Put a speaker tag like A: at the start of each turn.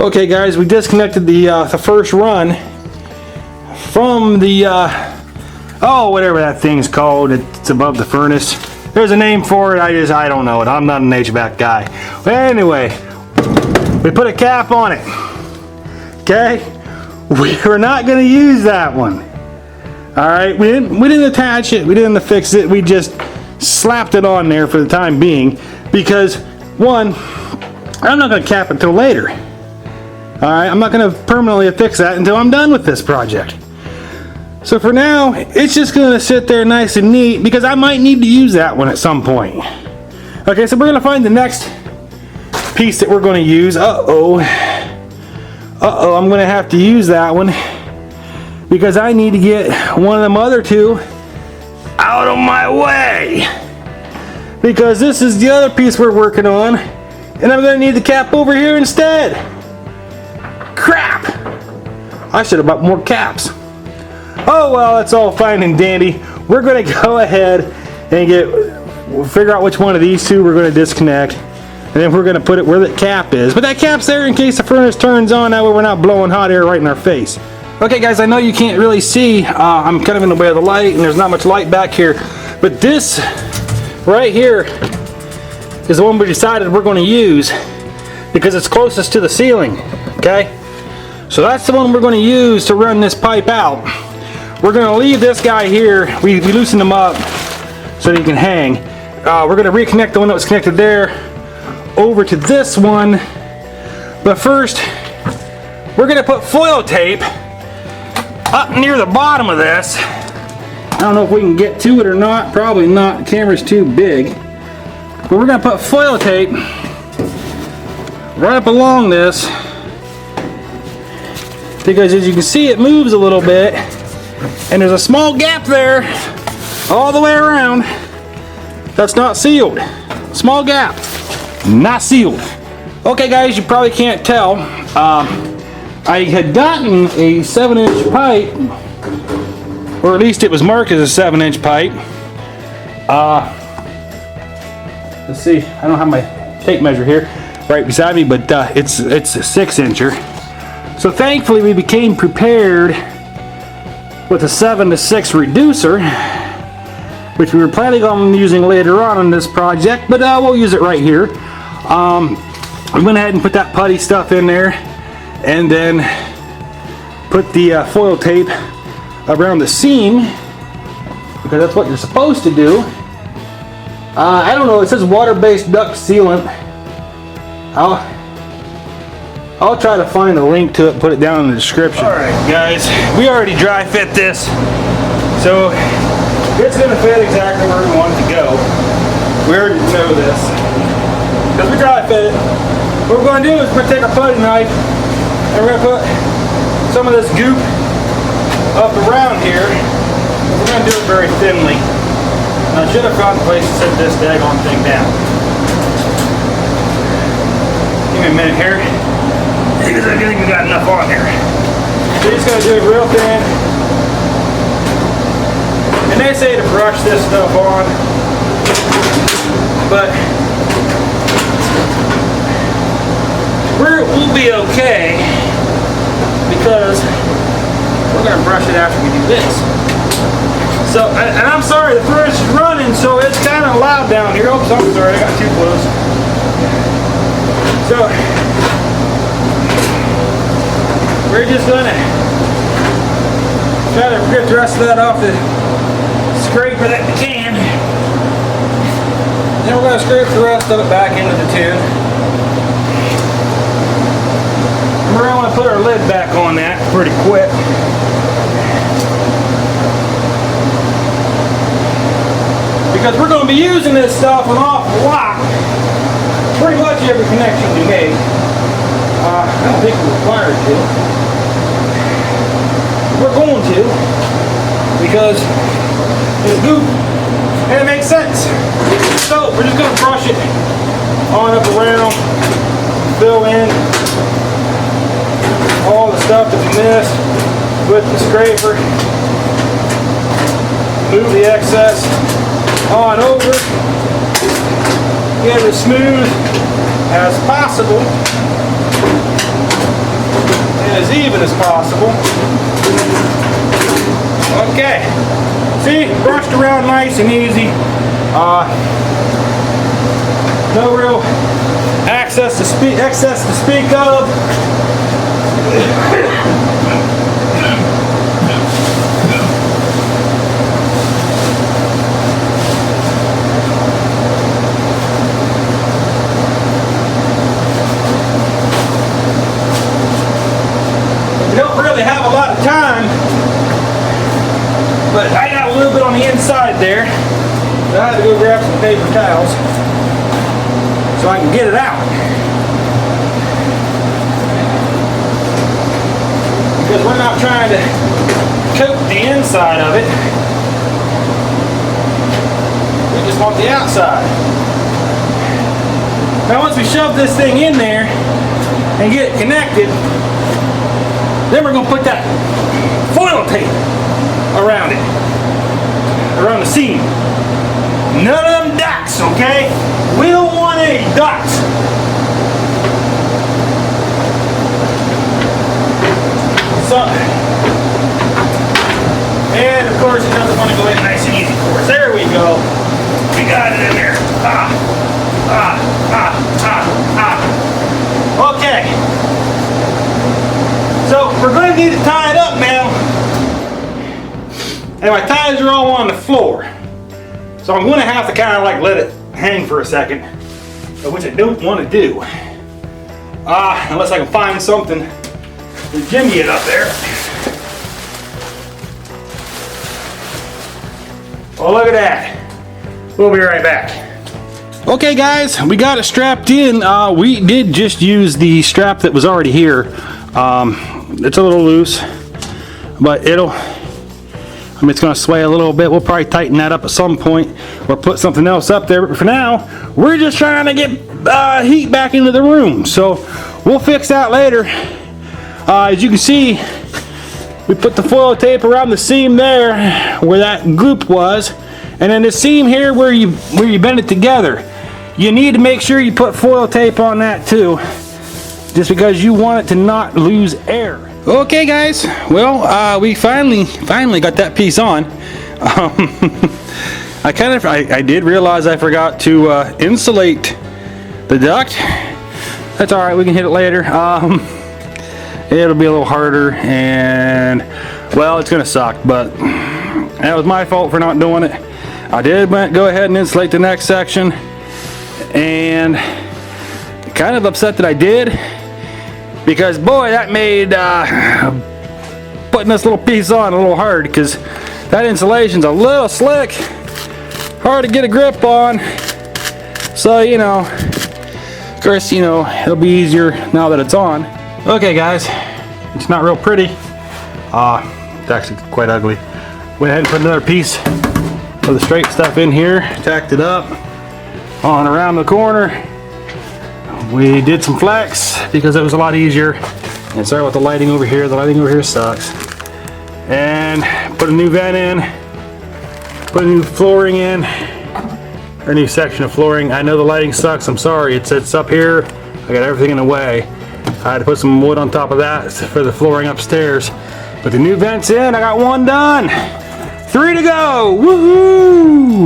A: Okay guys, we disconnected the first run from the oh, whatever that thing's called. It's above the furnace. There's a name for it. I don't know it. I'm not an HVAC guy. But anyway, we put a cap on it. Okay, we're not going to use that one. All right, we didn't attach it. We didn't fix it. We just slapped it on there for the time being because one, I'm not going to cap it until later. Alright, I'm not going to permanently fix that until I'm done with this project. So for now, it's just going to sit there nice and neat because I might need to use that one at some point. Okay, so we're going to find the next piece that we're going to use. I'm going to have to use that one because I need to get one of them other two out of my way. Because this is the other piece we're working on and I'm going to need the cap over here instead. Crap! I should have bought more caps. Oh well, it's all fine and dandy. We're going to go ahead and we'll figure out which one of these two we're going to disconnect, and then we're going to put it where the cap is. But that cap's there in case the furnace turns on. That way we're not blowing hot air right in our face. Okay guys, I know you can't really see. I'm kind of in the way of the light, and there's not much light back here. But this right here is the one we decided we're going to use because it's closest to the ceiling. Okay? So that's the one we're going to use to run this pipe out. We're going to leave this guy here. We loosened him up so that he can hang. We're going to reconnect the one that was connected there over to this one. But first, we're going to put foil tape up near the bottom of this. I don't know if we can get to it or not. Probably not. The camera's too big. But we're going to put foil tape right up along this. Because as you can see, it moves a little bit and there's a small gap there all the way around that's not sealed. Small gap, not sealed. Okay guys, you probably can't tell, I had gotten a 7-inch pipe, or at least it was marked as a 7-inch pipe. Let's see, I don't have my tape measure here right beside me, but it's a 6-incher. So thankfully we became prepared with a 7-to-6 reducer, which we were planning on using later on in this project, but we'll use it right here. We went ahead and put that putty stuff in there and then put the foil tape around the seam because that's what you're supposed to do. I don't know, it says water-based duct sealant. I'll try to find a link to it and put it down in the description. Alright guys, we already dry fit this, so it's going to fit exactly where we want it to go. We already know this because we dry fit it. What we're going to do is we're going to take our putty knife and we're going to put some of this goop up around here. We're going to do it very thinly. Now I should have found a place to set this daggone thing down. Give me a minute here. Because I think we got enough on here. So you're just going to do it real thin. And they say to brush this stuff on, but we'll be okay because we're going to brush it after we do this. So, and I'm sorry, the furnace is running, so it's kind of loud down here. Oops, I'm sorry, I got too close. So, we're just going to try to get the rest of that off the scraper that we can. Then we're going to scrape the rest of it back into the tube. And we're going to put our lid back on that pretty quick. Because we're going to be using this stuff an awful lot. Pretty much every connection we make. I don't think we're required to. We're going to, because it's goop and it makes sense. So we're just going to brush it on up around, fill in all the stuff that we missed with the scraper, move the excess on over, get it as smooth as possible. as even as possible. Okay. See, brushed around nice and easy. No real excess to speak of. We don't really have a lot of time, but I got a little bit on the inside there. So I had to go grab some paper towels so I can get it out. Because we're not trying to coat the inside of it. We just want the outside. Now once we shove this thing in there and get it connected, then we're going to put that foil tape around it, around the seam. None of them ducts, okay? We don't want any ducts. So, and of course it doesn't want to go in nice and easy for us. There we go. We got it in there. Okay. So we're going to need to tie it up now. And my ties are all on the floor. So I'm going to have to kind of like let it hang for a second, which I don't want to do. Unless I can find something to jimmy it up there. Oh, look at that. We'll be right back. Okay guys, we got it strapped in. We did just use the strap that was already here. It's a little loose, but it's going to sway a little bit. We'll probably tighten that up at some point or put something else up there. But for now, we're just trying to get heat back into the room. So we'll fix that later. As you can see, we put the foil tape around the seam there where that goop was. And then the seam here where you bend it together. You need to make sure you put foil tape on that too, just because you want it to not lose air. Okay guys, well we finally got that piece on. I did realize I forgot to insulate the duct. That's alright, we can hit it later. It'll be a little harder and well, it's gonna suck, but that was my fault for not doing it. I did go ahead and insulate the next section, and kind of upset that I did, because boy, that made putting this little piece on a little hard, because that insulation's a little slick, hard to get a grip on. So of course it'll be easier now that it's on. Okay guys, it's not real pretty. It's actually quite ugly. Went ahead and put another piece of the straight stuff in here, tacked it up on around the corner. We did some flex because it was a lot easier. And sorry about the lighting over here. The lighting over here sucks. And put a new vent in, put a new flooring in, or a new section of flooring. I know the lighting sucks, I'm sorry. It's up here, I got everything in the way. I had to put some wood on top of that for the flooring upstairs. But the new vent's in, I got one done. 3 to go, woohoo!